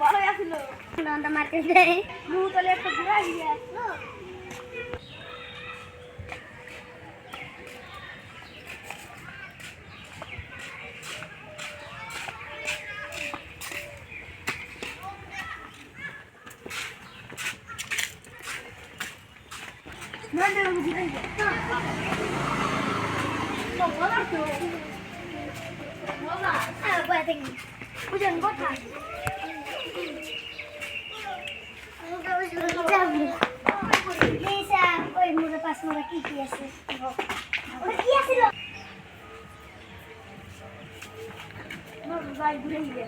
ভালোই আছিল নন্দা মার্কেটে মুতলে একটা ঘুরা গিয়ে আসলো নন্দা ঘুরা গিয়ে তো বলা তো বলা বয়া থেকে বুঝেন কথা ওই মোড়ে পাঁচ মোড়ে কি আছে ওটা কি আছিল ভাই ঘুরে গিয়ে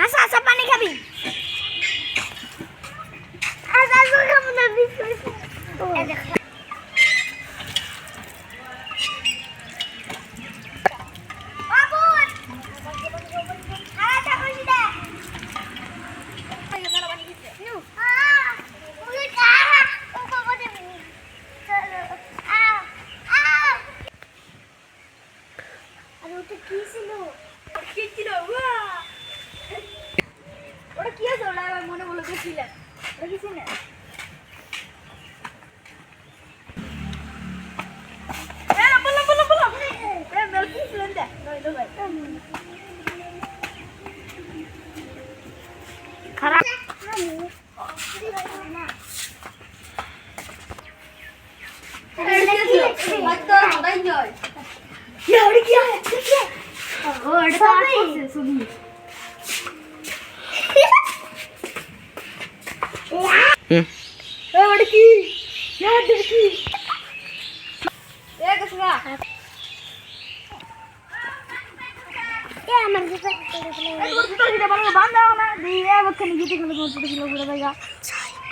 আচ্ছা আচ্ছা পানি খাবি আচ্ছা আচ্ছা খাবো না বিস্কুট ওটা কি আছে ওটা আমার মনে বলে গেছিলেন ওটা কিছু না বলো বলো বলো মেল কি ছিলেন দে ভাই খারাপ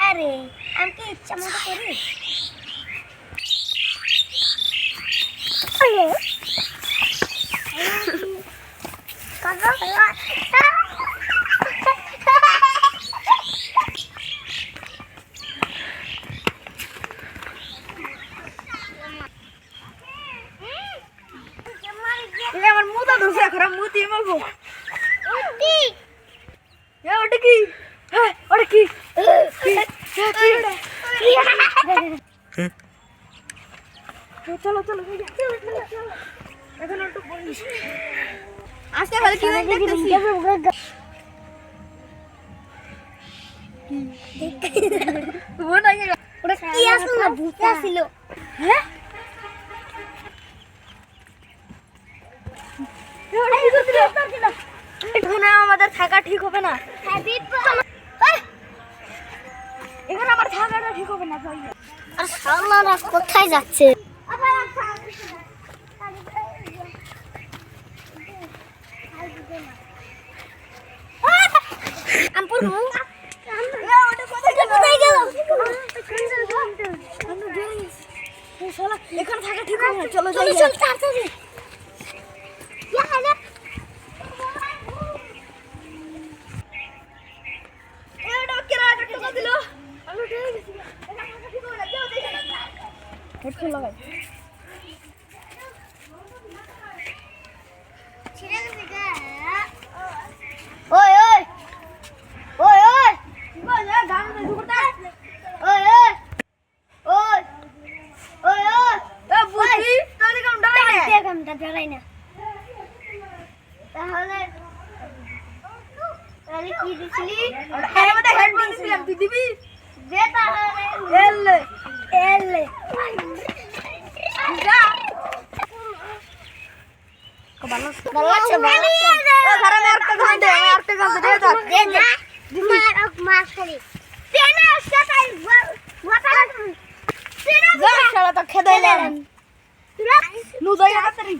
আরে আমি কি ইচ্ছা মতো করি আমার মুতা ধরছে খারাপ মুতি মাগো কি ওটা কি ওটা কি চলো চলো এখন একটু বলিস আজকে খালি কি দেখতেছি ওটা কি আসল না ভূত আসিল হ্যাঁ এখানে আমাদের থাকা ঠিক হবে না এখানে আমার থাকাটা ঠিক হবে না আর শালারা কোথায় যাচ্ছে এখানে থাকা ঠিক হবে না চলো যাই হেডফোন লাগাই ওই ওই ওই ওই গান ঢুকতে ওই ওই ওই ওই ওই বুঝি তোর কাম ডালাই না কামটা ধরাই না তাহলে তাহলে কি দিছিলি এর মধ্যে হেডফোন দিলাম তুই দিবি দে তাহলে এলে এলে যা ভালো আছে ভালো ও ঘরে মে আরতে গান দে আরতে গান দে দাও দে না মার করি তেনা সাতাই ওয়াটা তেনা যা শালা তো খেদাইলাম তুরা নু যাই তাড়াতাড়ি